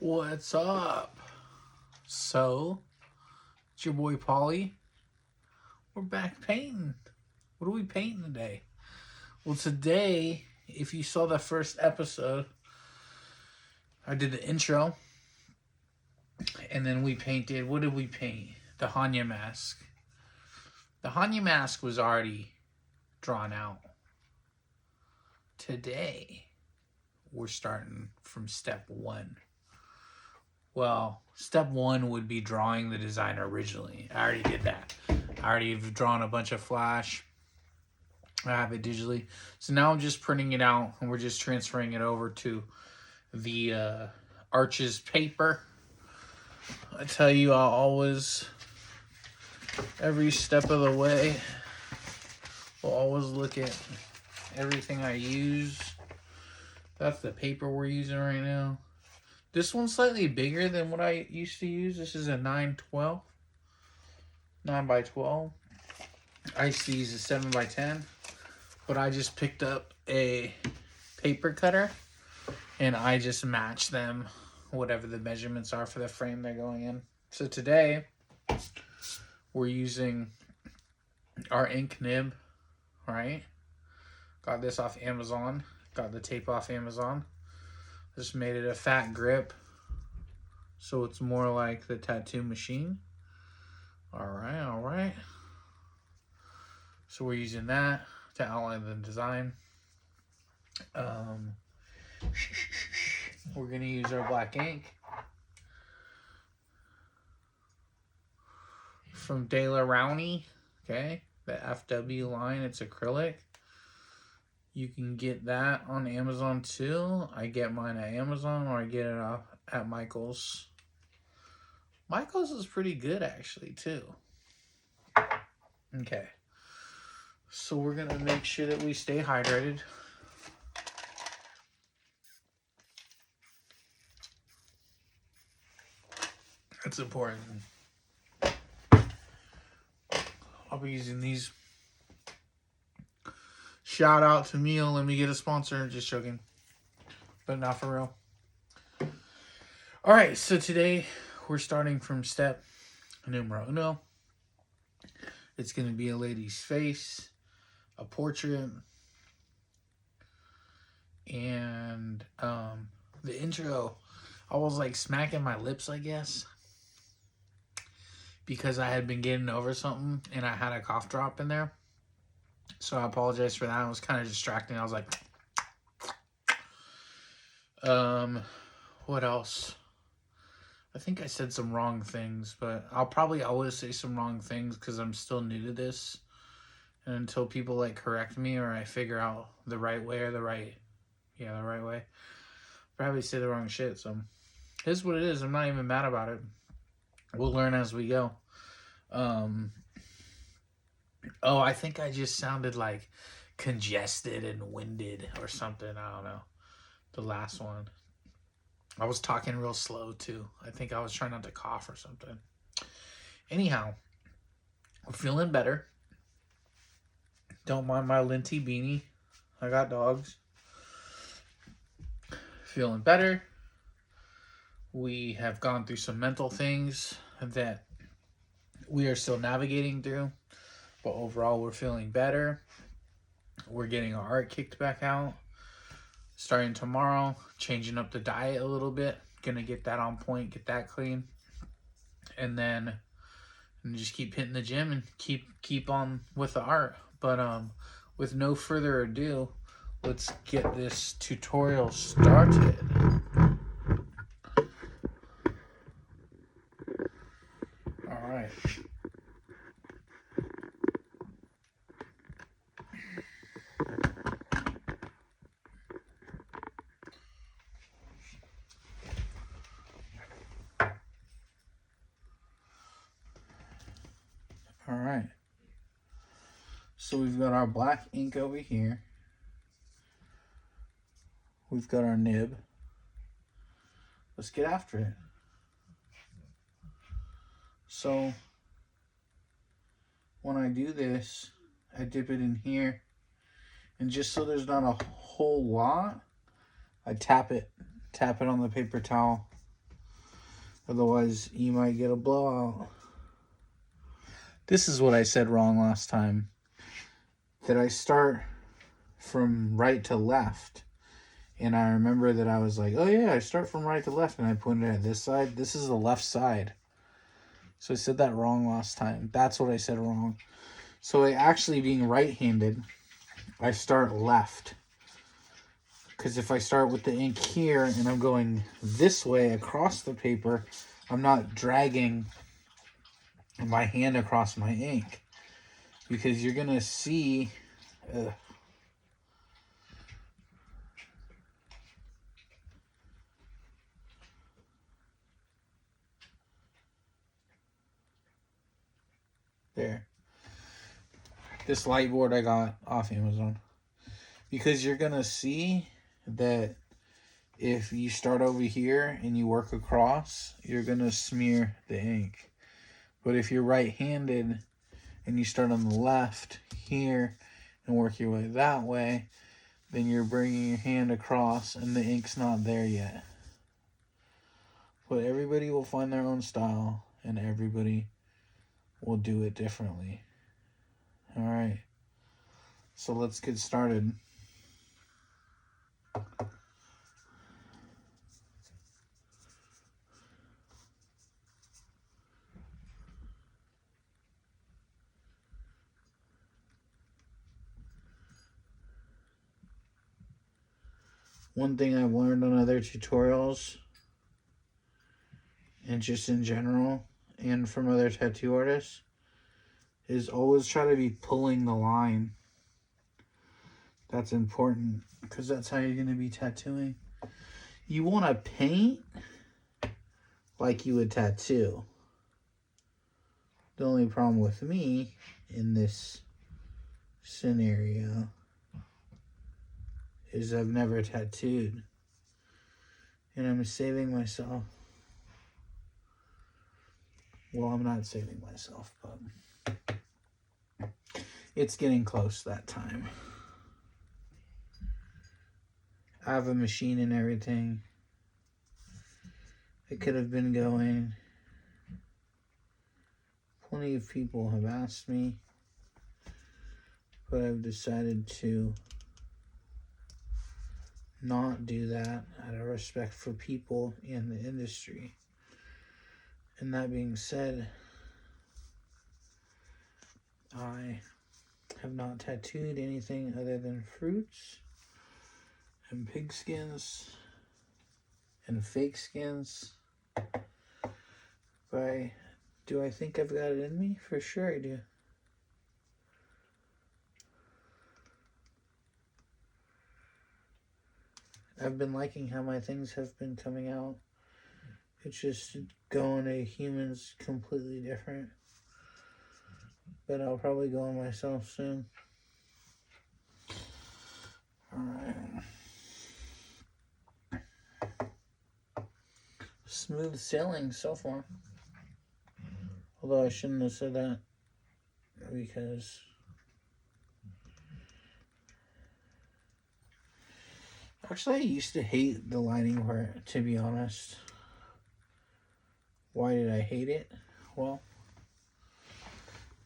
What's up? So, it's your boy Paulie. We're back painting. What are we painting today? Well, today, if you saw the first episode, I did the intro, and then we painted. What did we paint? The Hanya mask. The Hanya mask was already drawn out. Today, we're starting from step one. Well, step one would be drawing the design originally. I already did that. I already have drawn a bunch of flash. I have it digitally. So now I'm just printing it out and we're just transferring it over to the Arches paper. I tell you, I'll always, every step of the way, will always look at everything I use. That's the paper we're using right now. This one's slightly bigger than what I used to use. This is a 9x12. 9x12. I used to use a 7x10. But I just picked up a paper cutter. And I just match them, whatever the measurements are for the frame they're going in. So today, we're using our ink nib, right? Got this off Amazon. Got the tape off Amazon. Just made it a fat grip, so it's more like the tattoo machine. All right. So we're using that to outline the design. We're gonna use our black ink from De La Rowney, okay? The FW line, it's acrylic. You can get that on Amazon too. I get mine at Amazon or I get it at Michael's. Michael's is pretty good actually too. Okay. So we're going to make sure that we stay hydrated. That's important. I'll be using these. Shout out to Meal. Let me get a sponsor. Just joking. But not for real. Alright, so today we're starting from step numero uno. It's going to be a lady's face, a portrait, and the intro, I was like smacking my lips, I guess, because I had been getting over something and I had a cough drop in there. So I apologize for that. It was kind of distracting. I was like, what else? I think I said some wrong things, but I'll probably always say some wrong things because I'm still new to this. And until people like correct me or I figure out the right way or the right way, I'll probably say the wrong shit. So here's what it is. I'm not even mad about it. We'll learn as we go. Oh, I think I just sounded like congested and winded or something. I don't know. The last one. I was talking real slow too. I think I was trying not to cough or something. Anyhow, I'm feeling better. Don't mind my linty beanie. I got dogs. Feeling better. We have gone through some mental things that we are still navigating through. But overall, we're feeling better. We're getting our art kicked back out. Starting tomorrow, changing up the diet a little bit. Gonna get that on point, get that clean. And then just keep hitting the gym and keep on with the art. But with no further ado, let's get this tutorial started. All right. All right. So we've got our black ink over here. We've got our nib. Let's get after it. So when I do this, I dip it in here. And just so there's not a whole lot, I tap it on the paper towel Otherwise, you might get a blowout. This is what I said wrong last time. That I start from right to left. And I remember that I was like, oh yeah, I start from right to left. And I pointed at this side. This is the left side. So I said that wrong last time. That's what I said wrong. So I actually, being right-handed, I start left. Because if I start with the ink here and I'm going this way across the paper, I'm not dragging my hand across my ink. Because you're going to see... there. This light board I got off Amazon. Because you're going to see that if you start over here and you work across, you're going to smear the ink. But if you're right-handed and you start on the left here and work your way that way, then you're bringing your hand across and the ink's not there yet. But everybody will find their own style and everybody will do it differently. All right. So let's get started. One thing I've learned on other tutorials, and just in general, and from other tattoo artists, is always try to be pulling the line. That's important, because that's how you're going to be tattooing. You want to paint like you would tattoo. The only problem with me in this scenario is I've never tattooed. And I'm saving myself. Well, I'm not saving myself, but it's getting close that time. I have a machine and everything. It could have been going. Plenty of people have asked me, but I've decided to not do that out of respect for people in the industry. And that being said, I have not tattooed anything other than fruits and pigskins and fake skins. But do I think I've got it in me? For sure I do. I've been liking how my things have been coming out. It's just going to humans completely different. But I'll probably go on myself soon. Alright. Smooth sailing so far. Although I shouldn't have said that, because actually I used to hate the lining part, to be honest. Why did I hate it? Well,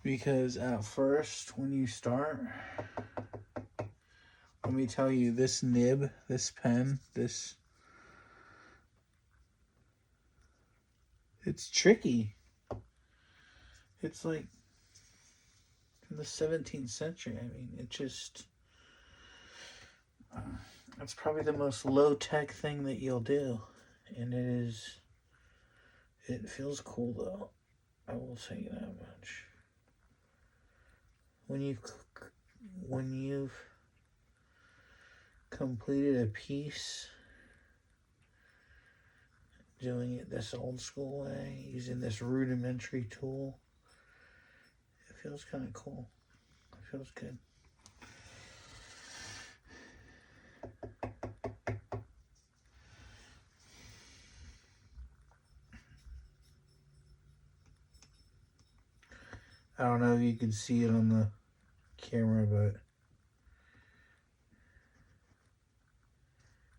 because at first when you start, let me tell you, this nib, this pen, it's tricky. It's like in the 17th century. I mean, it just, it's probably the most low-tech thing that you'll do. And it feels cool though. I will tell you that much. When you've completed a piece, doing it this old school way, using this rudimentary tool, it feels kind of cool. It feels good. I don't know if you can see it on the camera, but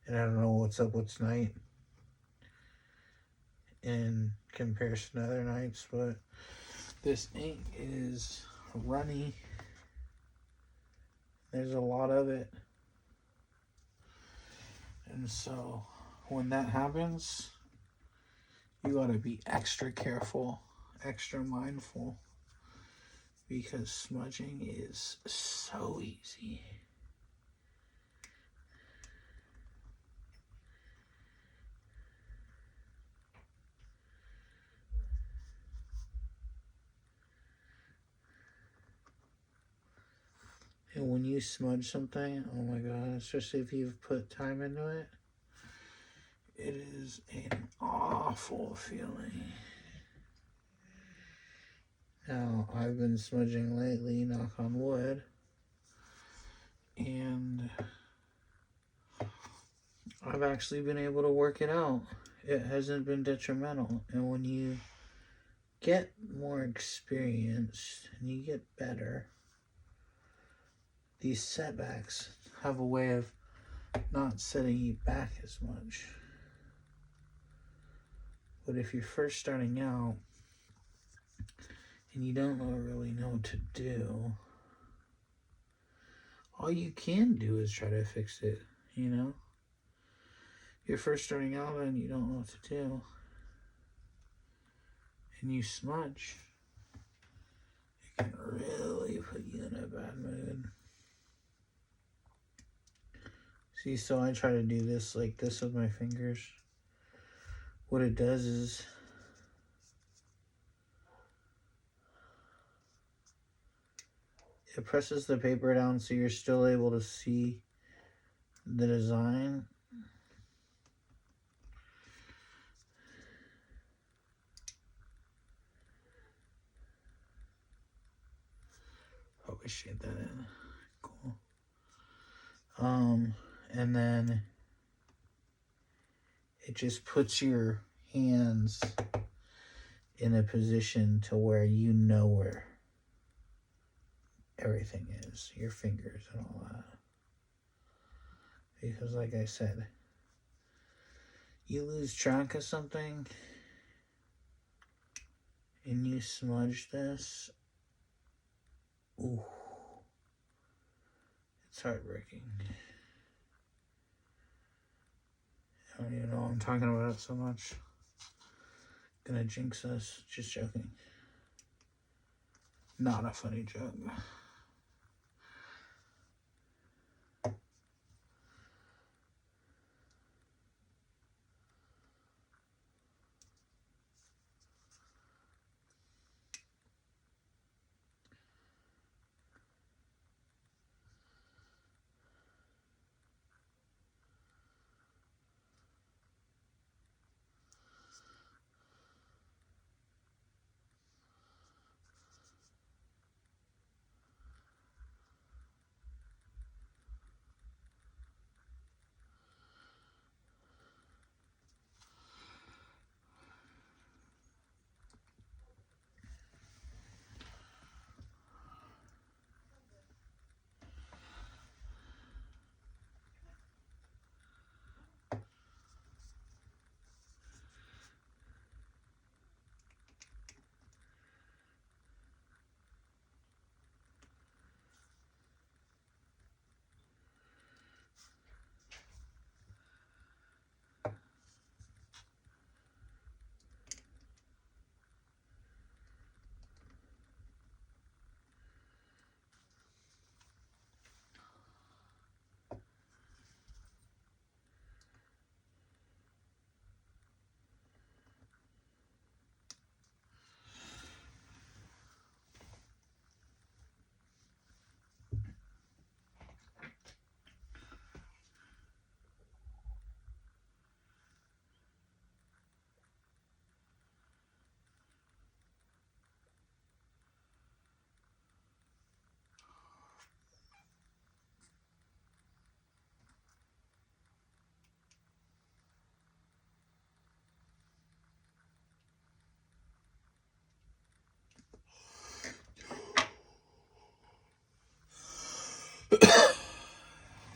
and I don't know what's up, what's night. in comparison to other nights, but this ink is runny. There's a lot of it. And so when that happens, you gotta be extra careful, extra mindful, because smudging is so easy. And when you smudge something, oh my god, especially if you've put time into it, it is an awful feeling. Now, I've been smudging lately, knock on wood, and I've actually been able to work it out. It hasn't been detrimental. And when you get more experienced and you get better, these setbacks have a way of not setting you back as much. But if you're first starting out and you don't really know what to do, all you can do is try to fix it, you know? You're first starting out and you don't know what to do, and you smudge, it can really put you in a bad mood. See, so I try to do this like this with my fingers. What it does is it presses the paper down so you're still able to see the design. Probably shade that in. Cool. And then it just puts your hands in a position to where you know where everything is, your fingers and all that. Because like I said, you lose track of something and you smudge this, ooh, it's heartbreaking. I don't even know why I'm talking about it so much. Gonna jinx us. Just joking. Not a funny joke.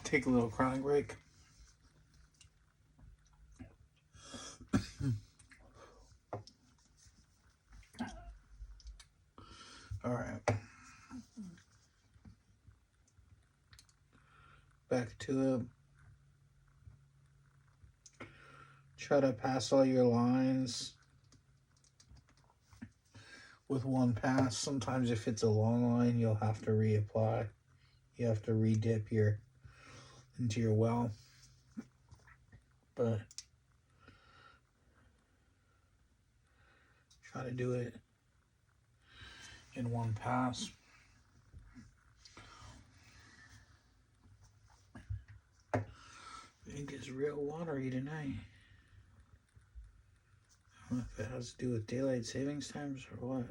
Take a little crying break. effect to it. Try to pass all your lines with one pass. Sometimes if it's a long line, you'll have to reapply. You have to re-dip into your well. But try to do it in one pass. Ink is real watery tonight. I don't know if it has to do with daylight savings times or what.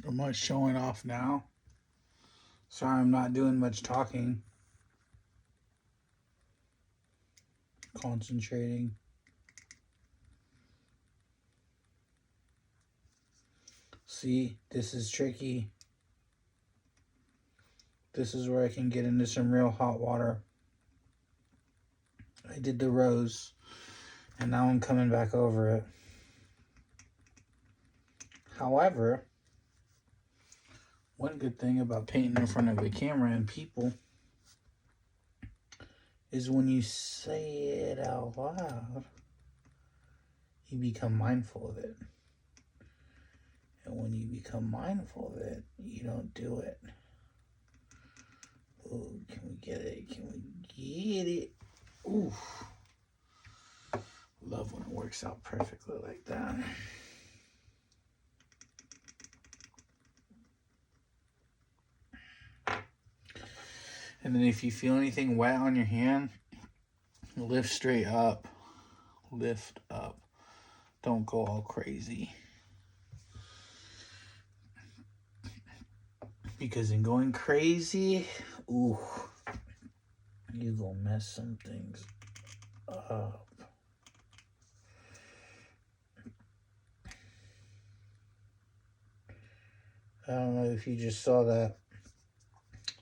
I'm not showing off now. Sorry, I'm not doing much talking. Concentrating. See, this is tricky. This is where I can get into some real hot water. I did the rose, and now I'm coming back over it. However, one good thing about painting in front of a camera and people is when you say it out loud, you become mindful of it. And when you become mindful of it, you don't do it. Ooh, can we get it? Can we get it? Ooh. Love when it works out perfectly like that. And then if you feel anything wet on your hand, lift straight up. Lift up. Don't go all crazy. Because in going crazy, ooh, you gonna mess some things up. I don't know if you just saw that,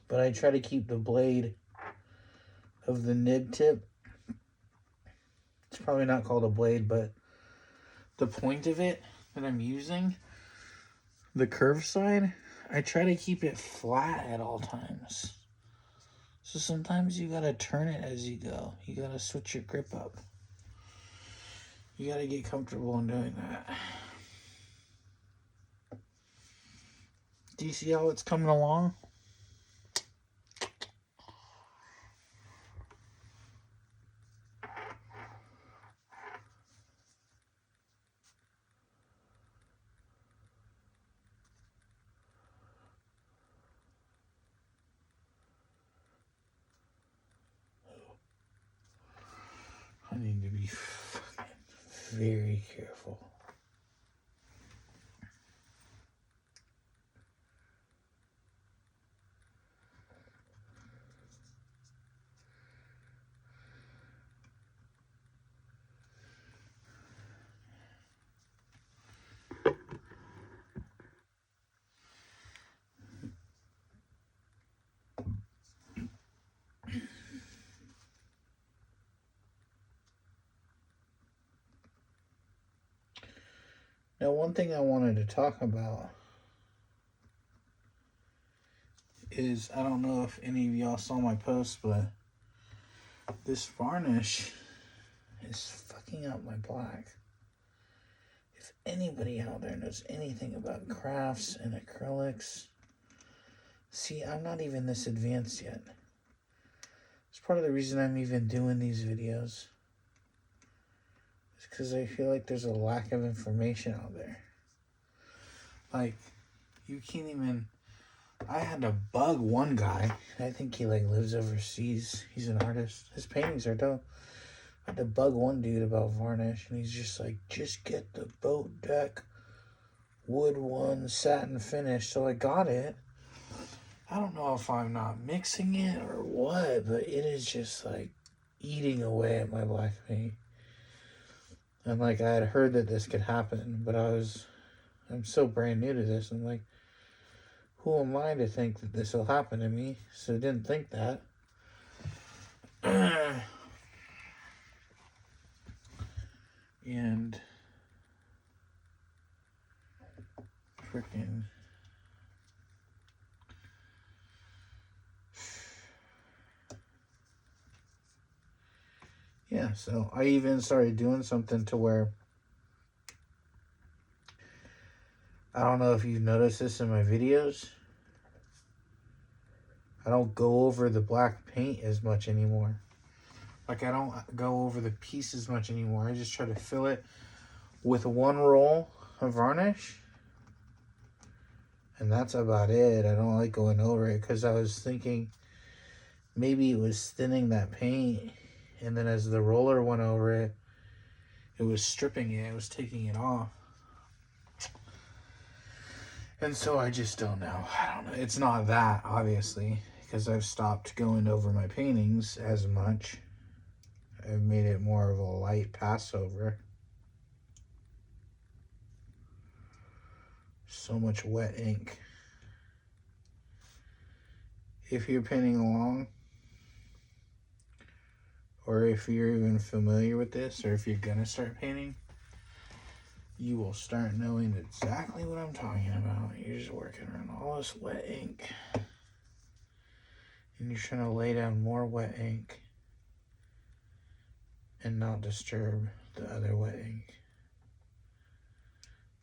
but I try to keep the blade of the nib tip. It's probably not called a blade, but the point of it that I'm using, the curved side, I try to keep it flat at all times. So sometimes you gotta turn it as you go. You gotta switch your grip up. You gotta get comfortable in doing that. Do you see how it's coming along? I need to be very careful. Now, one thing I wanted to talk about is, I don't know if any of y'all saw my post, but this varnish is fucking up my black. If anybody out there knows anything about crafts and acrylics, see, I'm not even this advanced yet. It's part of the reason I'm even doing these videos. It's because I feel like there's a lack of information out there. Like, you can't even... I had to bug one guy. I think he like lives overseas. He's an artist. His paintings are dope. I had to bug one dude about varnish, and he's just like, just get the boat deck wood one satin finish. So I got it. I don't know if I'm not mixing it or what, but it is just like eating away at my black paint. And like, I had heard that this could happen, but I'm so brand new to this. I'm like, who am I to think that this will happen to me? So I didn't think that. And freaking yeah, so I even started doing something to where, I don't know if you've noticed this in my videos, I don't go over the black paint as much anymore. Like, I don't go over the piece as much anymore. I just try to fill it with one roll of varnish, and that's about it. I don't like going over it, because I was thinking maybe it was thinning that paint, and then as the roller went over it, it was stripping it, it was taking it off. And so I just don't know. I don't know. It's not that, obviously, because I've stopped going over my paintings as much. I've made it more of a light passover. So much wet ink. If you're painting along, or if you're even familiar with this, or if you're gonna start painting, you will start knowing exactly what I'm talking about. You're just working around all this wet ink, and you're trying to lay down more wet ink and not disturb the other wet ink.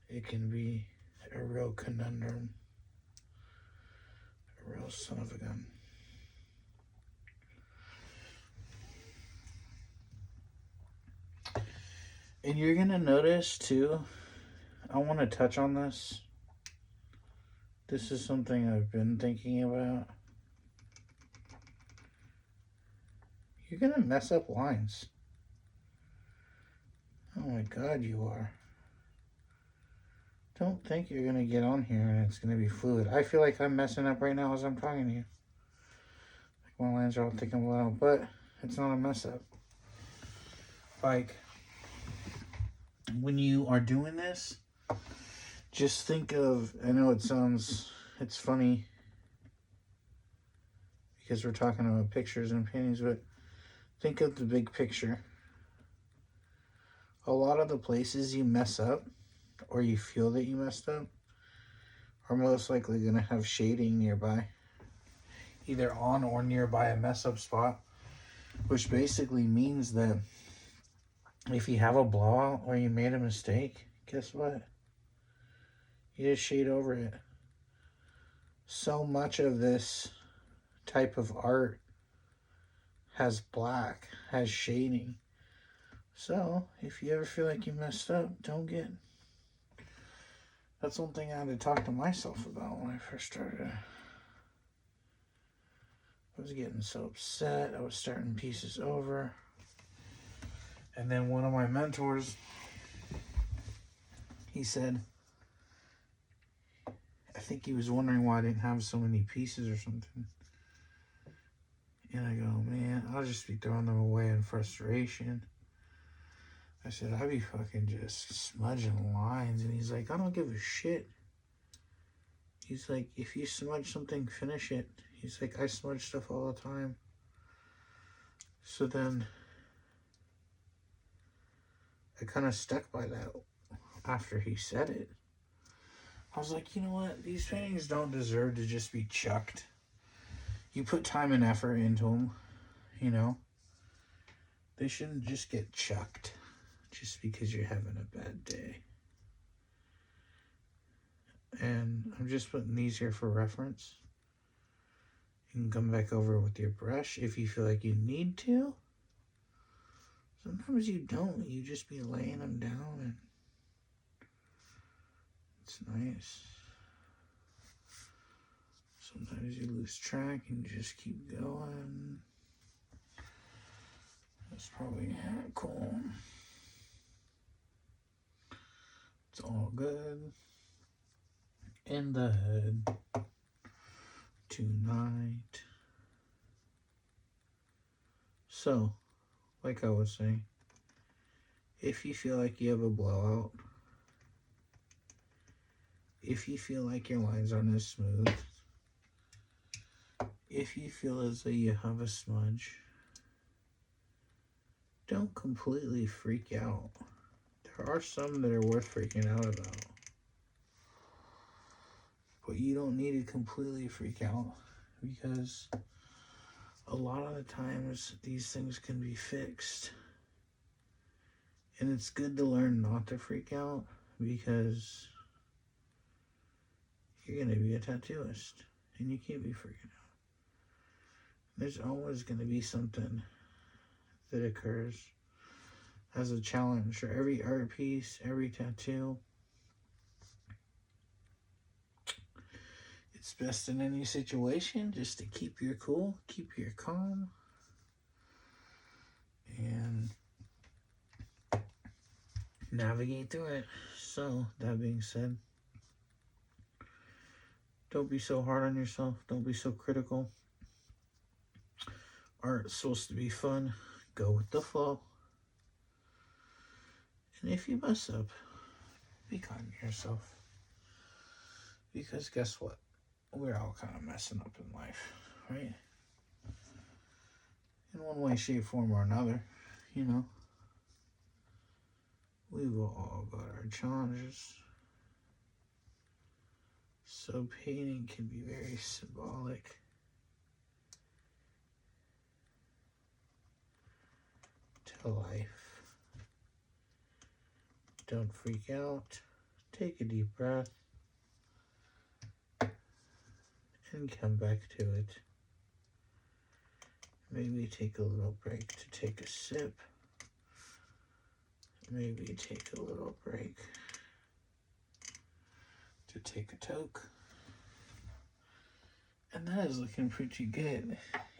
It can be a real conundrum, a real son of a gun. And you're gonna notice too, I want to touch on this. This is something I've been thinking about. You're gonna mess up lines. Oh my God, you are. Don't think you're gonna get on here and it's gonna be fluid. I feel like I'm messing up right now as I'm talking to you. Like my lines are all taken out, but it's not a mess up. Like, when you are doing this, just think of, I know it's funny because we're talking about pictures and paintings, but think of the big picture. A lot of the places you mess up, or you feel that you messed up, are most likely going to have shading nearby. Either on or nearby a mess up spot. Which basically means that if you have a blowout or you made a mistake, guess what? You just shade over it. So much of this type of art has black, has shading. So, if you ever feel like you messed up, don't get... That's one thing I had to talk to myself about when I first started. I was getting so upset. I was starting pieces over. And then one of my mentors, he said, I think he was wondering why I didn't have so many pieces or something. And I go, man, I'll just be throwing them away in frustration. I said, I'd be fucking just smudging lines. And he's like, I don't give a shit. He's like, if you smudge something, finish it. He's like, I smudge stuff all the time. So then I kind of stuck by that after he said it. I was like, you know what? These paintings don't deserve to just be chucked. You put time and effort into them, you know? They shouldn't just get chucked just because you're having a bad day. And I'm just putting these here for reference. You can come back over with your brush if you feel like you need to. Sometimes you don't. You just be laying them down and it's nice. Sometimes you lose track and just keep going. That's probably cool. It's all good. In the head tonight. So, like I was saying, if you feel like you have a blowout, if you feel like your lines aren't as smooth, if you feel as though you have a smudge, don't completely freak out. There are some that are worth freaking out about. But you don't need to completely freak out because a lot of the times these things can be fixed. And it's good to learn not to freak out because you're going to be a tattooist and you can't be freaking out. There's always going to be something that occurs as a challenge for every art piece, every tattoo. It's best in any situation just to keep your cool, keep your calm, and navigate through it. So, that being said, Don't be so hard on yourself. Don't be so critical. Art's supposed to be fun. Go with the flow. And if you mess up, be kind to yourself. Because guess what? We're all kind of messing up in life, right? In one way, shape, form, or another, you know. We've all got our challenges. So painting can be very symbolic. To life. Don't freak out. Take a deep breath. And come back to it. Maybe take a little break to take a sip. Maybe take a little break to take a toke. And that is looking pretty good,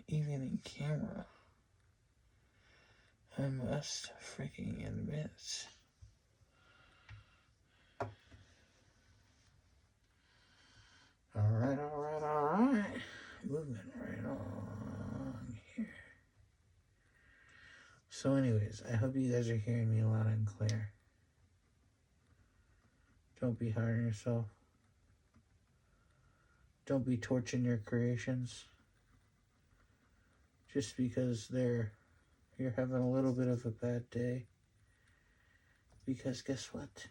even in camera. I must freaking admit. Alright. Moving right on here. So anyways, I hope you guys are hearing me loud and clear. Don't be hard on yourself. Don't be torching your creations. Just because you're having a little bit of a bad day. Because guess what?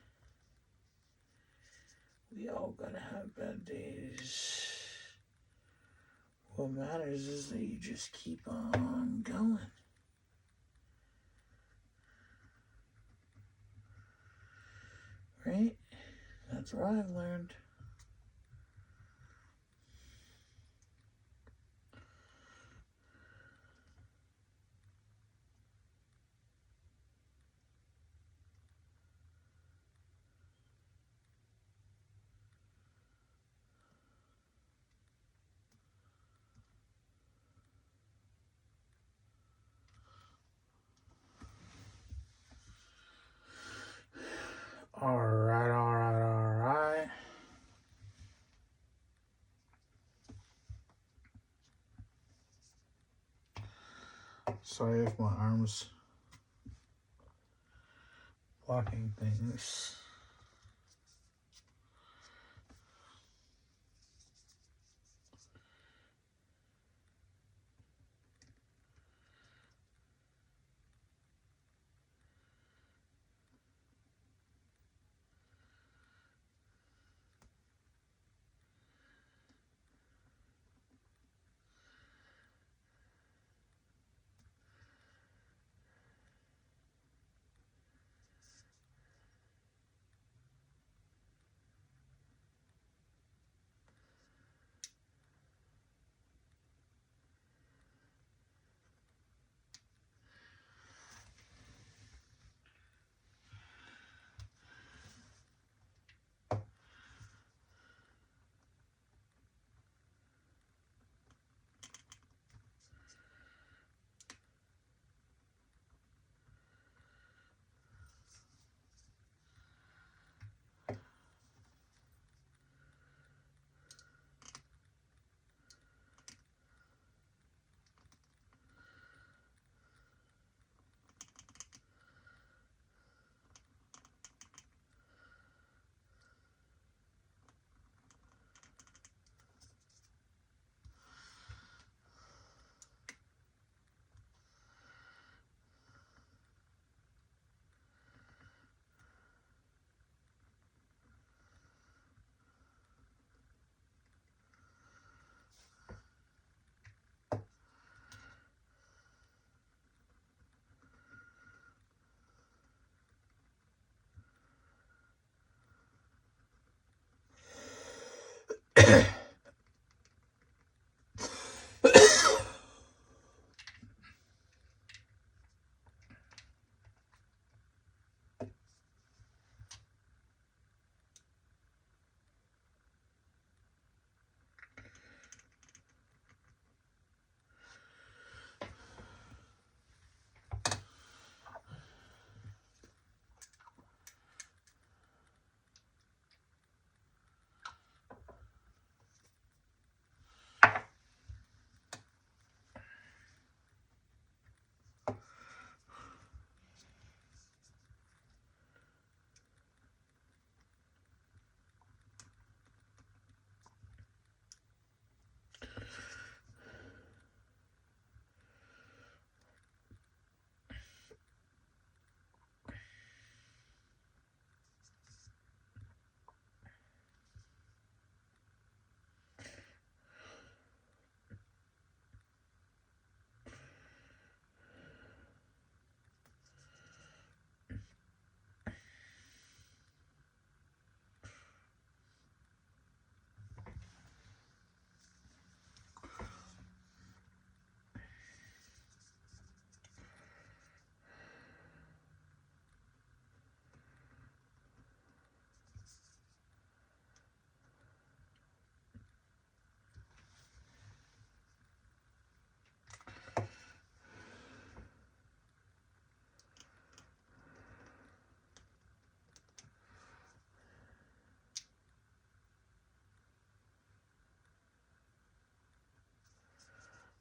We all gotta have bad days. What matters is that you just keep on going. Right? That's what I've learned. Alright. Sorry if my arm's blocking things.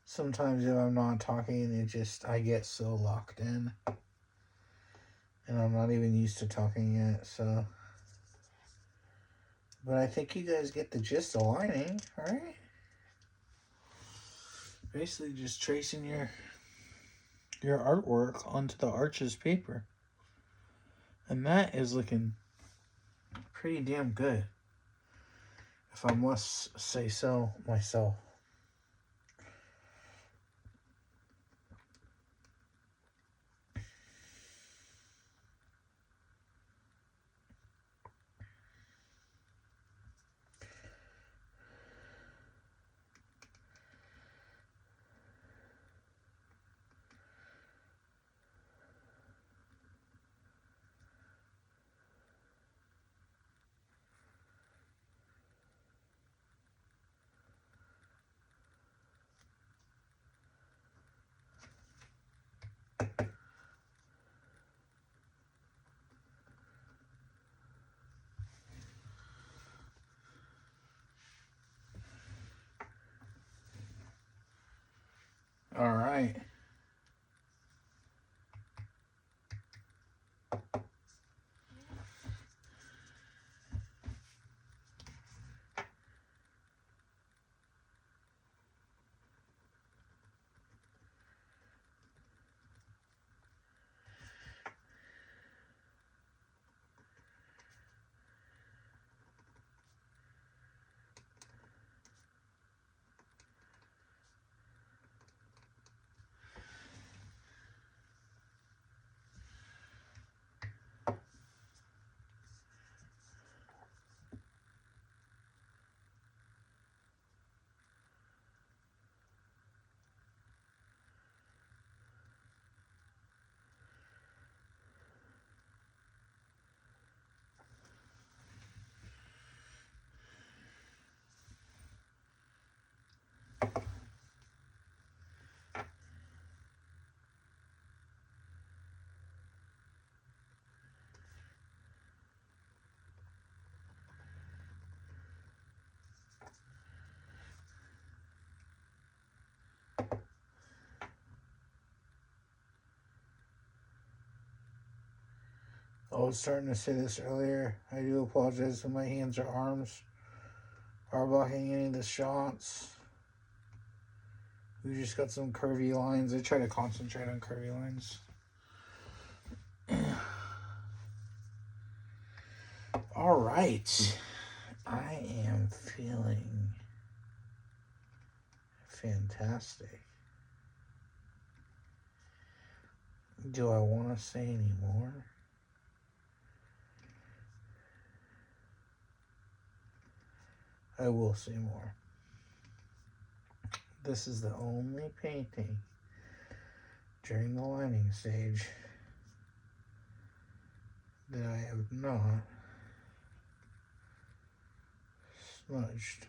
Sometimes if I'm not talking, I get so locked in. And I'm not even used to talking yet, so. But I think you guys get the gist of lining, right? Basically just tracing your artwork onto the Arches paper. And that is looking pretty damn good, if I must say so myself. All right. I was starting to say this earlier. I do apologize if my hands or arms are blocking any of the shots. We just got some curvy lines. I try to concentrate on curvy lines. All right. I am feeling fantastic. Do I want to say any more? I will say more. This is the only painting during the lining stage that I have not smudged.